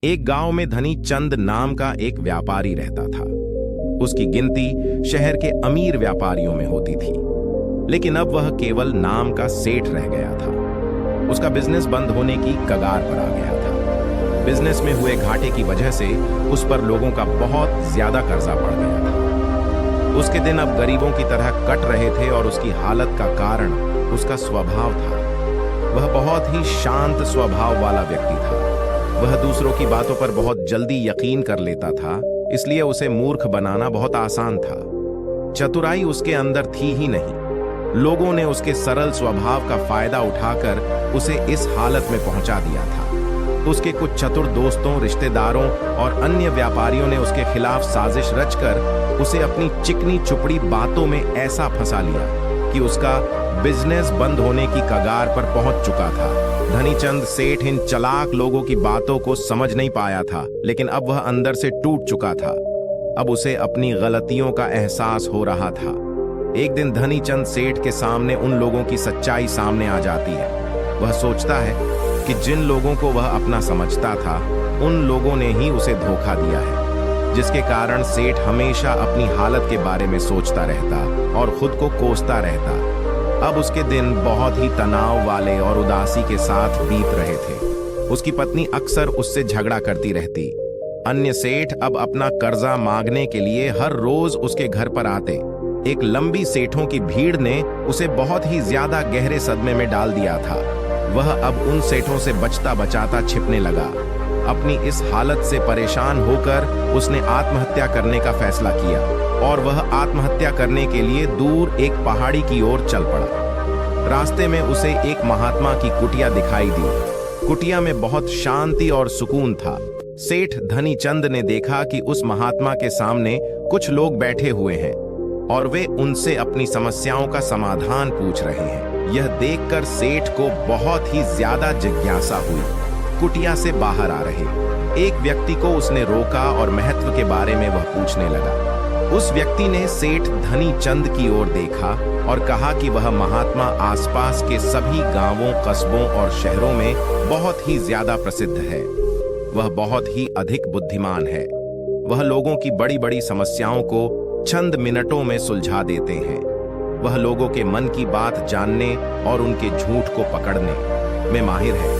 एक गांव में धनी चंद नाम का एक व्यापारी रहता था। उसकी गिनती शहर के अमीर व्यापारियों में होती थी, लेकिन अब वह केवल नाम का सेठ रह गया था। उसका बिजनेस बंद होने की कगार पर आ गया था। बिजनेस में हुए घाटे की वजह से उस पर लोगों का बहुत ज्यादा कर्जा पड़ गया था। उसके दिन अब गरीबों की तरह कट रहे थे और उसकी हालत का कारण उसका स्वभाव था। वह बहुत ही शांत स्वभाव वाला व्यक्ति था। वह दूसरों की बातों पर बहुत जल्दी यकीन कर लेता था, इसलिए उसे मूर्ख बनाना बहुत आसान था। चतुराई उसके अंदर थी ही नहीं। लोगों ने उसके सरल स्वभाव का फायदा उठाकर उसे इस हालत में पहुंचा दिया था। उसके कुछ चतुर दोस्तों, रिश्तेदारों और अन्य व्यापारियों ने उसके खिलाफ साजिश रचकर उसे अपनी चिकनी चुपड़ी बातों में ऐसा फंसा लिया कि उसका बिजनेस बंद होने की कगार पर पहुंच चुका था। धनीचंद सेठ इन चालाक लोगों की बातों को समझ नहीं पाया था, लेकिन अब वह अंदर से टूट चुका था। अब उसे अपनी गलतियों का एहसास हो रहा था। एक दिन धनीचंद सेठ के सामने उन लोगों की सच्चाई सामने आ जाती है। वह सोचता है कि जिन लोगों को वह अपना समझता था, उन लोगों ने ही उसे धोखा दिया है, जिसके कारण सेठ हमेशा अपनी हालत के बारे में सोचता रहता और खुद को कोसता रहता। अब उसके दिन बहुत ही तनाव वाले और उदासी के साथ बीत रहे थे। उसकी पत्नी अक्सर उससे झगड़ा करती रहती। अन्य सेठ अब अपना कर्जा मांगने के लिए हर रोज उसके घर पर आते। एक लंबी सेठों की भीड़ ने उसे बहुत ही ज्यादा गहरे सदमे में डाल दिया था। वह अब उन सेठों से बचता बचाता छिपने लगा। अपनी इस हालत से परेशान होकर उसने आत्महत्या करने का फैसला किया और वह आत्महत्या करने के लिए दूर एक पहाड़ी की ओर चल पड़ा। रास्ते में उसे एक महात्मा की कुटिया दिखाई दी। कुटिया में बहुत शांति और सुकून था। सेठ धनीचंद ने देखा कि उस महात्मा के सामने कुछ लोग बैठे हुए हैं और वे उनसे अपनी समस्याओं का समाधान पूछ रहे हैं। यह देखकर सेठ को बहुत ही ज्यादा जिज्ञासा हुई। कुटिया से बाहर आ रहे एक व्यक्ति को उसने रोका और महत्व के बारे में वह पूछने लगा। उस व्यक्ति ने सेठ धनीचंद की ओर देखा और कहा कि वह महात्मा आसपास के सभी गांवों, कस्बों और शहरों में बहुत ही ज्यादा प्रसिद्ध है। वह बहुत ही अधिक बुद्धिमान है। वह लोगों की बड़ी बड़ी समस्याओं को चंद मिनटों में सुलझा देते हैं। वह लोगों के मन की बात जानने और उनके झूठ को पकड़ने में माहिर है,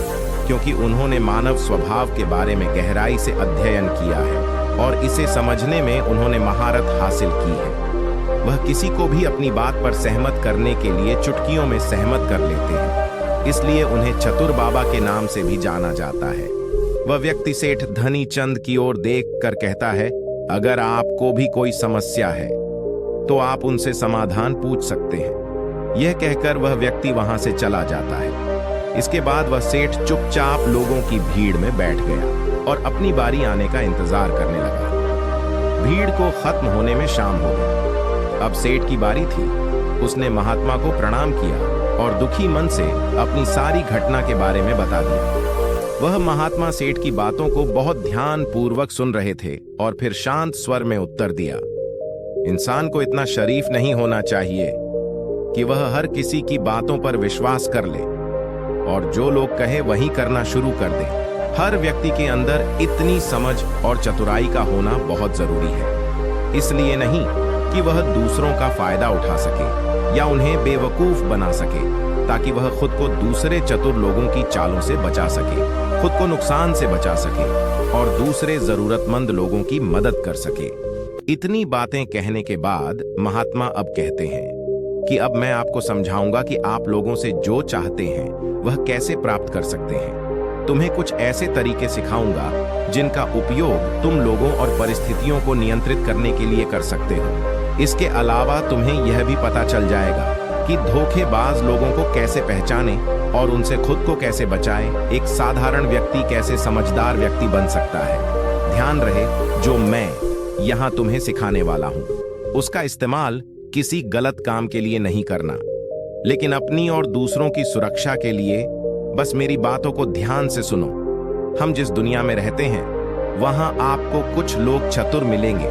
क्योंकि उन्होंने मानव स्वभाव के बारे में गहराई से अध्ययन किया है और इसे समझने में उन्होंने महारत हासिल की है। वह किसी को भी अपनी बात पर सहमत करने के लिए चुटकियों में सहमत कर लेते हैं, इसलिए उन्हें चतुर बाबा के नाम से भी जाना जाता है। वह व्यक्ति सेठ धनीचंद की ओर देख कर कहता है, अगर आपको भी कोई समस्या है तो आप उनसे समाधान पूछ सकते हैं। यह कहकर वह व्यक्ति वहां से चला जाता है। इसके बाद वह सेठ चुपचाप लोगों की भीड़ में बैठ गया और अपनी बारी आने का इंतजार करने लगा। भीड़ को खत्म होने में शाम हो गई। अब सेठ की बारी थी। उसने महात्मा को प्रणाम किया और दुखी मन से अपनी सारी घटना के बारे में बता दिया। वह महात्मा सेठ की बातों को बहुत ध्यान पूर्वक सुन रहे थे और फिर शांत स्वर में उत्तर दिया, इंसान को इतना शरीफ नहीं होना चाहिए कि वह हर किसी की बातों पर विश्वास कर ले और जो लोग कहे वही करना शुरू कर दे। हर व्यक्ति के अंदर इतनी समझ और चतुराई का होना बहुत जरूरी है। इसलिए नहीं कि वह दूसरों का फायदा उठा सके या उन्हें बेवकूफ बना सके, ताकि वह खुद को दूसरे चतुर लोगों की चालों से बचा सके, खुद को नुकसान से बचा सके और दूसरे जरूरतमंद लोगों की मदद कर सके। इतनी बातें कहने के बाद महात्मा अब कहते हैं कि अब मैं आपको समझाऊंगा कि आप लोगों से जो चाहते हैं वह कैसे प्राप्त कर सकते हैं। तुम्हें कुछ ऐसे तरीके सिखाऊंगा जिनका उपयोग तुम लोगों और परिस्थितियों को नियंत्रित करने के लिए कर सकते हो। इसके अलावा तुम्हें यह भी पता चल जाएगा कि धोखेबाज लोगों को कैसे पहचाने और उनसे खुद को कैसे बचाए। एक साधारण व्यक्ति कैसे समझदार व्यक्ति बन सकता है। ध्यान रहे, जो मैं यहाँ तुम्हें सिखाने वाला हूँ उसका इस्तेमाल किसी गलत काम के लिए नहीं करना, लेकिन अपनी और दूसरों की सुरक्षा के लिए। बस मेरी बातों को ध्यान से सुनो। हम जिस दुनिया में रहते हैं वहां आपको कुछ लोग चतुर मिलेंगे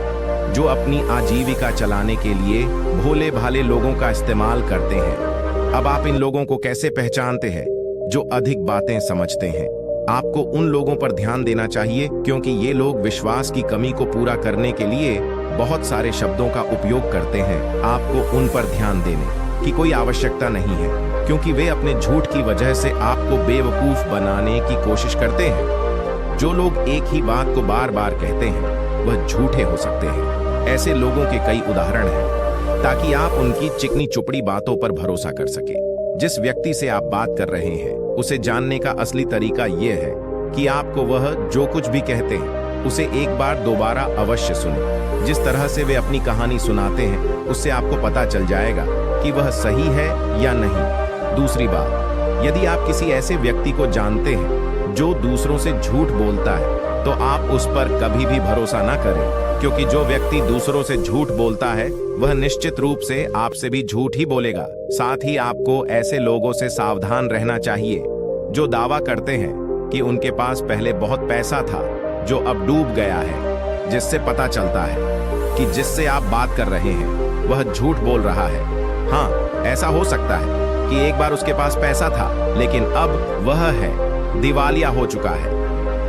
जो अपनी आजीविका चलाने के लिए भोले भाले लोगों का इस्तेमाल करते हैं। अब आप इन लोगों को कैसे पहचानते हैं? जो अधिक बातें समझते हैं, आपको उन लोगों पर ध्यान देना चाहिए क्योंकि ये लोग विश्वास की कमी को पूरा करने के लिए बहुत सारे शब्दों का उपयोग करते हैं। आपको उन पर ध्यान देने की कोई आवश्यकता नहीं है क्योंकि वे अपने झूठ की वजह से आपको बेवकूफ बनाने की कोशिश करते हैं। जो लोग एक ही बात को बार बार कहते हैं वह झूठे हो सकते हैं। ऐसे लोगों के कई उदाहरण हैं ताकि आप उनकी चिकनी चुपड़ी बातों पर भरोसा कर सके। जिस व्यक्ति से आप बात कर रहे हैं उसे जानने का असली तरीका यह है कि आपको वह जो कुछ भी कहते हैं उसे एक बार दोबारा अवश्य सुने। जिस तरह से वे अपनी कहानी सुनाते हैं उससे आपको पता चल जाएगा कि वह सही है या नहीं। दूसरी बात, यदि आप किसी ऐसे व्यक्ति को जानते हैं जो दूसरों से झूठ बोलता है तो आप उस पर कभी भी भरोसा ना करें क्योंकि जो व्यक्ति दूसरों से झूठ बोलता है वह निश्चित रूप से आपसे भी झूठ ही बोलेगा। साथ ही आपको ऐसे लोगों से सावधान रहना चाहिए जो दावा करते हैं कि उनके पास पहले बहुत पैसा था जो अब डूब गया है, जिससे पता चलता है कि जिससे आप बात कर रहे हैं वह झूठ बोल रहा है। हाँ, ऐसा हो सकता है कि एक बार उसके पास पैसा था लेकिन अब वह है दिवालिया हो चुका है।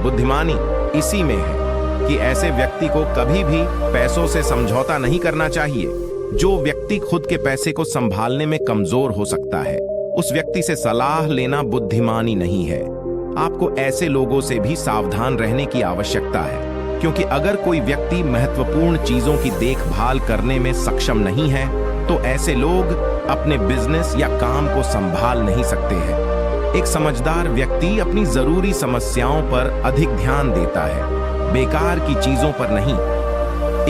बुद्धिमानी इसी में है कि ऐसे व्यक्ति को कभी भी पैसों से समझौता नहीं करना चाहिए। जो व्यक्ति खुद के पैसे को संभालने में कमजोर हो सकता है उस व्यक्ति से सलाह लेना बुद्धिमानी नहीं है। आपको ऐसे लोगों से भी सावधान रहने की आवश्यकता है क्योंकि अगर कोई व्यक्ति महत्वपूर्ण चीजों की देखभाल करने में सक्षम नहीं है तो ऐसे लोग अपने बिजनेस या काम को संभाल नहीं सकते हैं। एक समझदार व्यक्ति अपनी जरूरी समस्याओं पर अधिक ध्यान देता है, बेकार की चीजों पर नहीं।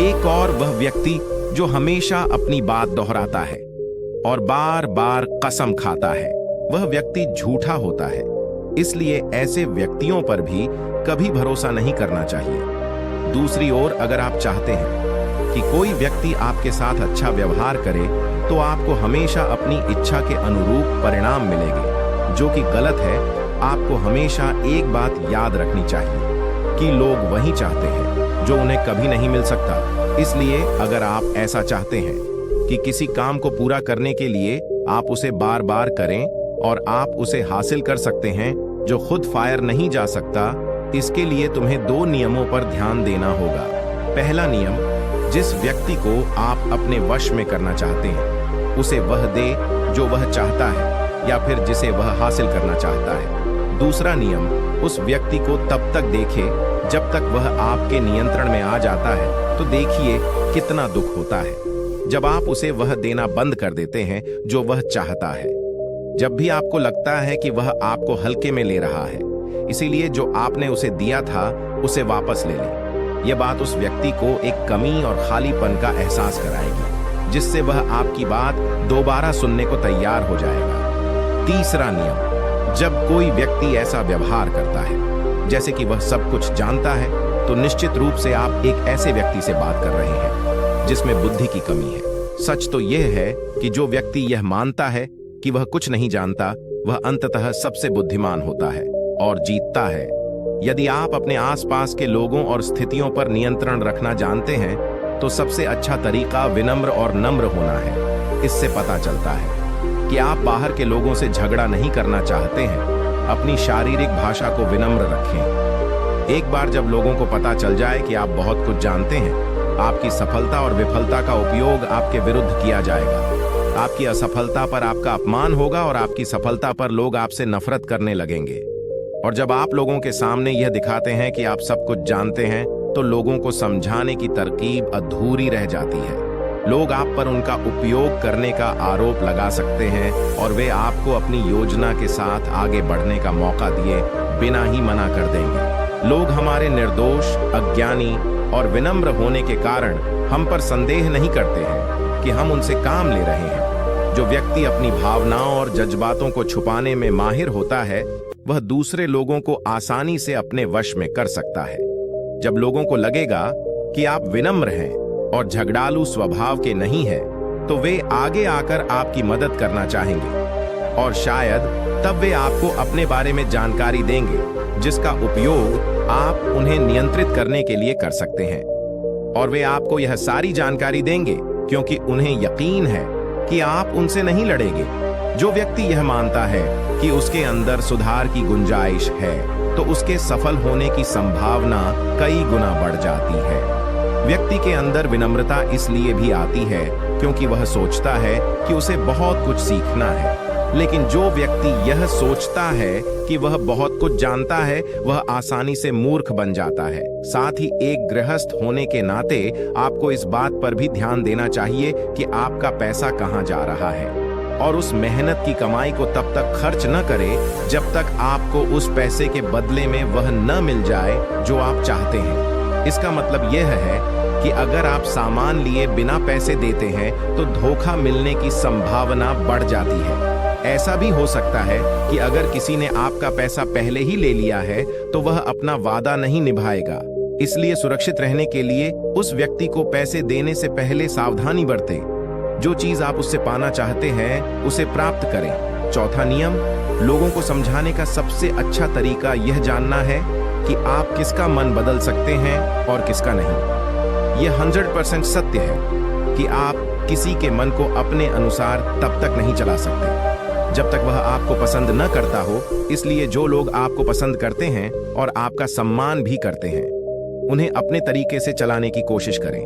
एक और वह व्यक्ति जो हमेशा अपनी बात दोहराता है और बार बार कसम खाता है वह व्यक्ति झूठा होता है। इसलिए ऐसे व्यक्तियों पर भी कभी भरोसा नहीं करना चाहिए। दूसरी ओर, अगर आप चाहते हैं कि कोई व्यक्ति आपके साथ अच्छा व्यवहार करे तो आपको हमेशा अपनी इच्छा के अनुरूप परिणाम मिलेंगे, जो कि गलत है। आपको हमेशा एक बात याद रखनी चाहिए कि लोग वही चाहते हैं जो उन्हें कभी नहीं मिल सकता। इसलिए अगर आप ऐसा चाहते हैं कि किसी काम को पूरा करने के लिए आप उसे बार बार करें और आप उसे हासिल कर सकते हैं जो खुद फायर नहीं जा सकता, इसके लिए तुम्हें 2 नियमों पर ध्यान देना होगा। पहला नियम, जिस व्यक्ति को आप अपने वश में करना चाहते हैं उसे वह दे जो वह चाहता है या फिर जिसे वह हासिल करना चाहता है। दूसरा नियम, उस व्यक्ति को तब तक देखे जब तक वह आपके नियंत्रण में आ जाता है। तो देखिए कितना दुख होता है जब आप उसे वह देना बंद कर देते हैं जो वह चाहता है। जब भी आपको लगता है कि वह आपको हल्के में ले रहा है, इसीलिए जो आपने उसे दिया था उसे वापस ले लें। यह बात उस व्यक्ति को एक कमी और खालीपन का एहसास कराएगी, जिससे वह आपकी बात दोबारा सुनने को तैयार हो जाएगा। तीसरा नियम, जब कोई व्यक्ति ऐसा व्यवहार करता है जैसे कि वह सब कुछ जानता है, तो निश्चित रूप से आप एक ऐसे व्यक्ति से बात कर रहे हैं जिसमें बुद्धि की कमी है। सच तो यह है कि जो व्यक्ति यह मानता है कि वह कुछ नहीं जानता, वह अंततः सबसे बुद्धिमान होता है और जीतता है। यदि आप अपने आसपास के लोगों और स्थितियों पर नियंत्रण रखना जानते हैं, तो सबसे अच्छा तरीका विनम्र और नम्र होना है। इससे पता चलता है कि आप बाहर के लोगों से झगड़ा नहीं करना चाहते हैं। अपनी शारीरिक भाषा को विनम्र रखें। एक बार जब लोगों को पता चल जाए कि आप बहुत कुछ जानते हैं, आपकी सफलता और विफलता का उपयोग आपके विरुद्ध किया जाएगा। आपकी असफलता पर आपका अपमान होगा और आपकी सफलता पर लोग आपसे नफरत करने लगेंगे। और जब आप लोगों के सामने यह दिखाते हैं कि आप सब कुछ जानते हैं, तो लोगों को समझाने की तरकीब अधूरी रह जाती है। लोग आप पर उनका उपयोग करने का आरोप लगा सकते हैं और वे आपको अपनी योजना के साथ आगे बढ़ने का मौका दिए बिना ही मना कर देंगे। लोग हमारे निर्दोष, अज्ञानी और विनम्र होने के कारण हम पर संदेह नहीं करते हैं कि हम उनसे काम ले रहे हैं। जो व्यक्ति अपनी भावनाओं और जज्बातों को छुपाने में माहिर होता है, वह दूसरे लोगों को आसानी से अपने वश में कर सकता है। जब लोगों को लगेगा कि आप विनम्र हैं और झगड़ालू स्वभाव के नहीं हैं, तो वे आगे आकर आपकी मदद करना चाहेंगे और शायद तब वे आपको अपने बारे में जानकारी देंगे, जिसका उपयोग आप उन्हें नियंत्रित करने के लिए कर सकते हैं। और वे आपको यह सारी जानकारी देंगे क्योंकि उन्हें यकीन है कि आप उनसे नहीं लड़ेंगे। जो व्यक्ति यह मानता है कि उसके अंदर सुधार की गुंजाइश है, तो उसके सफल होने की संभावना कई गुना बढ़ जाती है। व्यक्ति के अंदर विनम्रता इसलिए भी आती है क्योंकि वह सोचता है कि उसे बहुत कुछ सीखना है। लेकिन जो व्यक्ति यह सोचता है कि वह बहुत कुछ जानता है, वह आसानी से मूर्ख बन जाता है। साथ ही एक गृहस्थ होने के नाते आपको इस बात पर भी ध्यान देना चाहिए कि आपका पैसा कहां जा रहा है, और उस मेहनत की कमाई को तब तक खर्च न करें जब तक आपको उस पैसे के बदले में वह न मिल जाए जो आप चाहते हैं। इसका मतलब यह है कि अगर आप सामान लिए बिना पैसे देते हैं तो धोखा मिलने की संभावना बढ़ जाती है। ऐसा भी हो सकता है कि अगर किसी ने आपका पैसा पहले ही ले लिया है तो वह अपना वादा नहीं निभाएगा। इसलिए सुरक्षित रहने के लिए उस व्यक्ति को पैसे देने से पहले सावधानी बरतें। जो चीज आप उससे पाना चाहते हैं उसे प्राप्त करें। चौथा नियम, लोगों को समझाने का सबसे अच्छा तरीका यह जानना है कि आप किसका मन बदल सकते हैं और किसका नहीं। यह 100% सत्य है कि आप किसी के मन को अपने अनुसार तब तक नहीं चला सकते जब तक वह आपको पसंद न करता हो। इसलिए जो लोग आपको पसंद करते हैं और आपका सम्मान भी करते हैं, उन्हें अपने तरीके से चलाने की कोशिश करें,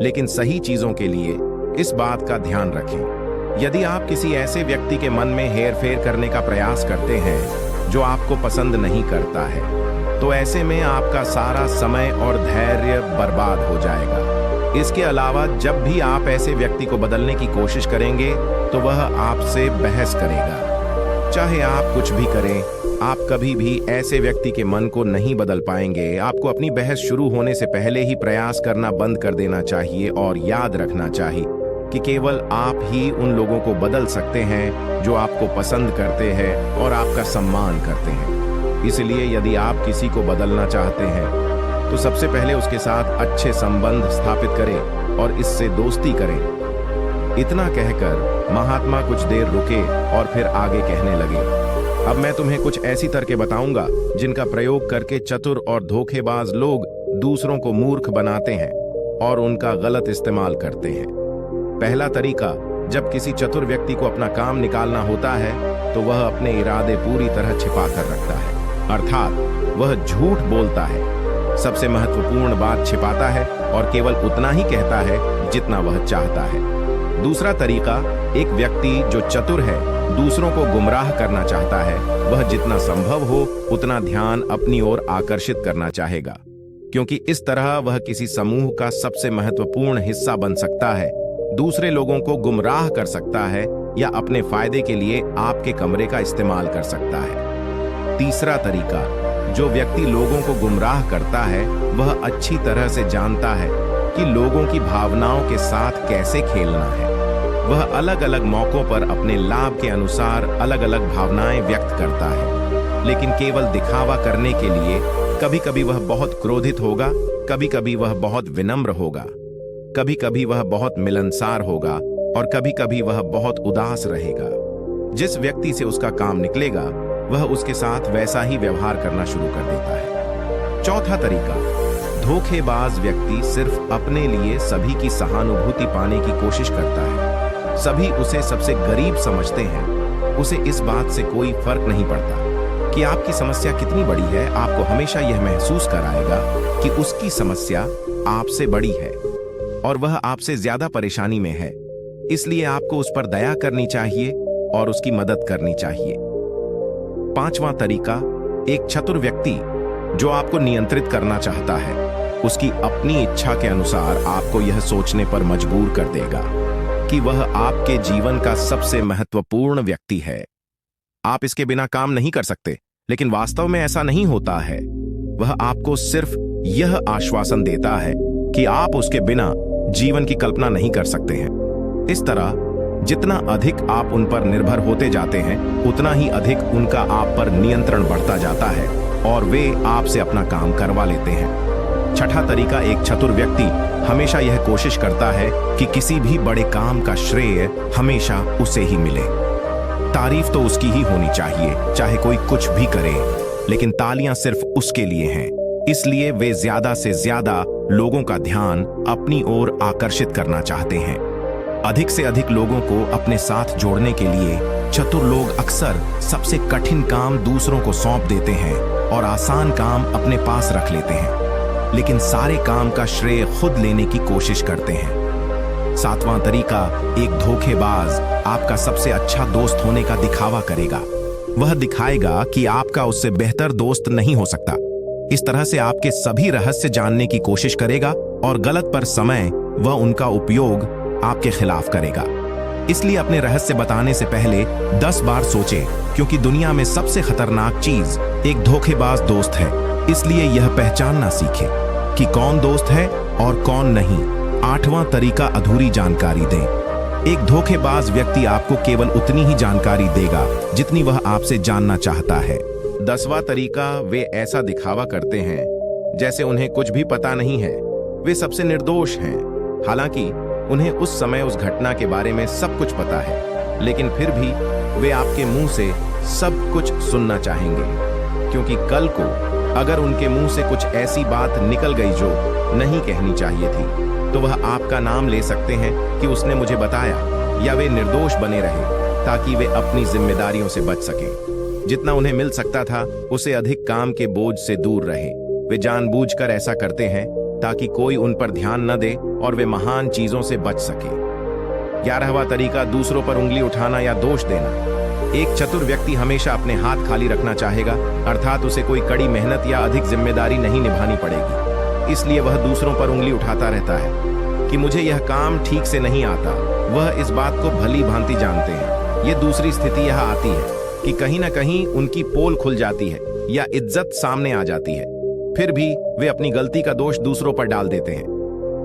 लेकिन सही चीजों के लिए इस बात का ध्यान रखें। यदि आप किसी ऐसे व्यक्ति के मन में हेरफेर करने का प्रयास करते हैं जो आपको पसंद नहीं करता है, तो ऐसे में आपका सारा समय और धैर्य बर्बाद हो जाएगा। इसके अलावा जब भी आप ऐसे व्यक्ति को बदलने की कोशिश करेंगे तो वह आपसे बहस करेगा। चाहे आप कुछ भी करें, आप कभी भी ऐसे व्यक्ति के मन को नहीं बदल पाएंगे। आपको अपनी बहस शुरू होने से पहले ही प्रयास करना बंद कर देना चाहिए और याद रखना चाहिए कि केवल आप ही उन लोगों को बदल सकते हैं जो आपको पसंद करते हैं और आपका सम्मान करते हैं। इसलिए यदि आप किसी को बदलना चाहते हैं तो सबसे पहले उसके साथ अच्छे संबंध स्थापित करें और इससे दोस्ती करें। इतना कहकर महात्मा कुछ देर रुके और फिर आगे कहने लगे, अब मैं तुम्हें कुछ ऐसी तरकीबें बताऊंगा जिनका प्रयोग करके चतुर और धोखेबाज लोग दूसरों को मूर्ख बनाते हैं और उनका गलत इस्तेमाल करते हैं। पहला तरीका, जब किसी चतुर व्यक्ति को अपना काम निकालना होता है तो वह अपने इरादे पूरी तरह छिपा कर रखता है, अर्थात वह झूठ बोलता है, सबसे महत्वपूर्ण बात छिपाता है और केवल उतना ही कहता है जितना वह चाहता है। दूसरा तरीका, एक व्यक्ति जो चतुर है दूसरों को गुमराह करना चाहता है, वह जितना संभव हो उतना ध्यान अपनी ओर आकर्षित करना चाहेगा, क्योंकि इस तरह वह किसी समूह का सबसे महत्वपूर्ण हिस्सा बन सकता है, दूसरे लोगों को गुमराह कर सकता है या अपने फायदे के लिए आपके कमरे का इस्तेमाल कर सकता है। तीसरा तरीका, जो व्यक्ति लोगों को गुमराह करता है वह अच्छी तरह से जानता है कि लोगों की भावनाओं के साथ कैसे खेलना है। वह अलग अलग मौकों पर अपने लाभ के अनुसार अलग अलग भावनाएं व्यक्त करता है, लेकिन केवल दिखावा करने के लिए। कभी कभी वह बहुत क्रोधित होगा, कभी कभी वह बहुत विनम्र होगा, कभी कभी वह बहुत मिलनसार होगा और कभी कभी वह बहुत उदास रहेगा। जिस व्यक्ति से उसका काम निकलेगा वह उसके साथ वैसा ही व्यवहार करना शुरू कर देता है। चौथा तरीका, धोखेबाज व्यक्ति सिर्फ अपने लिए सभी की सहानुभूति पाने की कोशिश करता है। सभी उसे सबसे गरीब समझते हैं। उसे इस बात से कोई फर्क नहीं पड़ता कि आपकी समस्या कितनी बड़ी है। आपको हमेशा यह महसूस कराएगा कि उसकी समस्या आपसे बड़ी है और वह आपसे ज्यादा परेशानी में है, इसलिए आपको उस पर दया करनी चाहिए और उसकी मदद करनी चाहिए। पांचवा तरीका, एक चतुर व्यक्ति जो आपको नियंत्रित करना चाहता है उसकी अपनी इच्छा के अनुसार आपको यह सोचने पर मजबूर कर देगा कि वह आपके जीवन का सबसे महत्वपूर्ण व्यक्ति है। आप इसके बिना काम नहीं कर सकते, लेकिन वास्तव में ऐसा नहीं होता है। वह आपको सिर्फ यह आश्वासन देता है कि आप उसके बिना जीवन की कल्पना नहीं कर सकते हैं। इस तरह जितना अधिक आप उन पर निर्भर होते जाते हैं उतना ही अधिक उनका आप पर नियंत्रण बढ़ता जाता है और वे आपसे अपना काम करवा लेते हैं। छठा तरीका, एक चतुर व्यक्ति हमेशा यह कोशिश करता है कि किसी भी बड़े काम का श्रेय हमेशा उसे ही मिले। तारीफ तो उसकी ही होनी चाहिए, चाहे कोई कुछ भी करे, लेकिन तालियां सिर्फ उसके लिए हैं। इसलिए वे ज्यादा से ज्यादा लोगों का ध्यान अपनी ओर आकर्षित करना चाहते हैं। अधिक से अधिक लोगों को अपने साथ जोड़ने के लिए चतुर लोग अक्सर सबसे कठिन काम दूसरों को सौंप देते हैं और आसान काम अपने पास रख लेते हैं, लेकिन सारे काम का श्रेय खुद लेने की कोशिश करते हैं। सातवां तरीका, एक धोखेबाज आपका सबसे अच्छा दोस्त होने का दिखावा करेगा। वह दिखाएगा कि आपका उससे बेहतर दोस्त नहीं हो सकता। इस तरह से आपके सभी रहस्य जानने की कोशिश करेगा और गलत पर समय वह उनका उपयोग आपके खिलाफ करेगा। इसलिए अपने रहस्य बताने से पहले 10 बार सोचें, क्योंकि दुनिया में सबसे खतरनाक चीज एक धोखेबाज दोस्त है। इसलिए यह पहचानना सीखें कि कौन दोस्त है और कौन नहीं। 8वां तरीका, अधूरी जानकारी दें। एक धोखेबाज व्यक्ति आपको केवल उतनी ही जानकारी देगा जितनी वह आपसे जानना चाहता है। 10वां तरीका, वे ऐसा दिखावा करते हैं जैसे उन्हें कुछ भी पता नहीं है। वे सबसे निर्दोष हैं, हालांकि उन्हें उस समय उस घटना के बारे में सब कुछ पता है, लेकिन फिर भी वे आपके मुंह से सब कुछ सुनना चाहेंगे, क्योंकि कल को अगर उनके मुंह से कुछ ऐसी बात निकल गई जो नहीं कहनी चाहिए थी, तो वह आपका नाम ले सकते हैं कि उसने मुझे बताया, या वे निर्दोष बने रहे ताकि वे अपनी जिम्मेदारियों से बच सकें। जितना उन्हें मिल सकता था उसे अधिक काम के बोझ से दूर रहे। वे जानबूझकर ऐसा करते हैं ताकि कोई उन पर ध्यान न दे और वे महान चीजों से बच सके। 11वां तरीका, दूसरों पर उंगली उठाना या दोष देना। एक चतुर व्यक्ति हमेशा अपने हाथ खाली रखना चाहेगा, अर्थात उसे कोई कड़ी मेहनत या अधिक जिम्मेदारी नहीं निभानी पड़ेगी। इसलिए वह दूसरों पर उंगली उठाता रहता है कि मुझे यह काम ठीक से नहीं आता। वह इस बात को भली भांति जानते हैं। ये दूसरी स्थिति यह आती है कि कहीं ना कहीं उनकी पोल खुल जाती है या इज्जत सामने आ जाती है, फिर भी वे अपनी गलती का दोष दूसरों पर डाल देते हैं।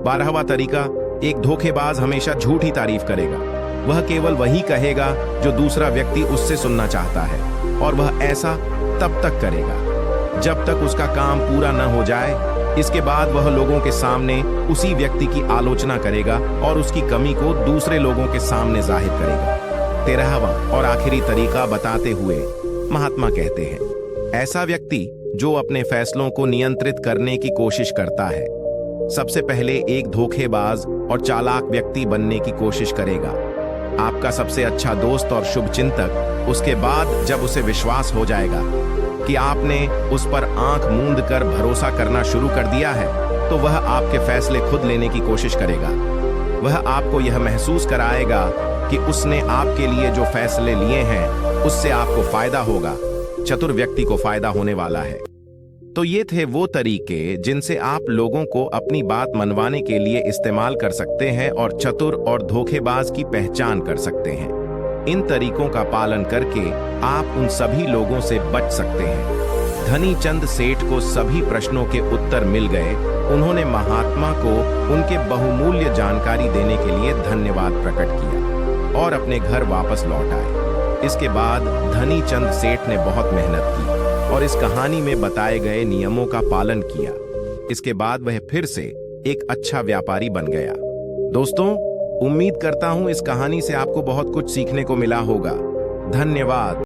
12वां तरीका, एक धोखेबाज हमेशा झूठी तारीफ करेगा। वह केवल वही कहेगा जो दूसरा व्यक्ति उससे सुनना चाहता है, और वह ऐसा तब तक करेगा जब तक उसका काम पूरा न हो जाए। इसके बाद वह लोगों के सामने उसी व्यक्ति की आलोचना करेगा और उसकी कमी को दूसरे लोगों के सामने जाहिर करेगा। 13वां और आखिरी तरीका बताते हुए महात्मा कहते हैं, ऐसा व्यक्ति जो अपने फैसलों को नियंत्रित करने की कोशिश करता है, सबसे पहले एक धोखेबाज और चालाक व्यक्ति बनने की कोशिश करेगा। आपका सबसे अच्छा दोस्त और शुभचिंतक उसके बाद जब उसे विश्वास हो जाएगा कि आपने उस पर आंख मूंद कर भरोसा करना शुरू कर दिया है, तो वह आपके फैसले खुद लेने की कोशिश करेगा। वह आपको यह महसूस कराएगा कि उसने आपके लिए जो फैसले लिए हैं उससे आपको फायदा होगा। चतुर व्यक्ति को फायदा होने वाला है। तो ये थे वो तरीके जिनसे आप लोगों को अपनी बात मनवाने के लिए इस्तेमाल कर सकते हैं और चतुर और धोखेबाज की पहचान कर सकते हैं। इन तरीकों का पालन करके आप उन सभी लोगों से बच सकते हैं। धनी चंद सेठ को सभी प्रश्नों के उत्तर मिल गए। उन्होंने महात्मा को उनके बहुमूल्य जानकारी देने के लिए धन्यवाद प्रकट किया और अपने घर वापस लौट आए। इसके बाद धनी चंद सेठ ने बहुत मेहनत की और इस कहानी में बताए गए नियमों का पालन किया। इसके बाद वह फिर से एक अच्छा व्यापारी बन गया। दोस्तों, उम्मीद करता हूं इस कहानी से आपको बहुत कुछ सीखने को मिला होगा। धन्यवाद।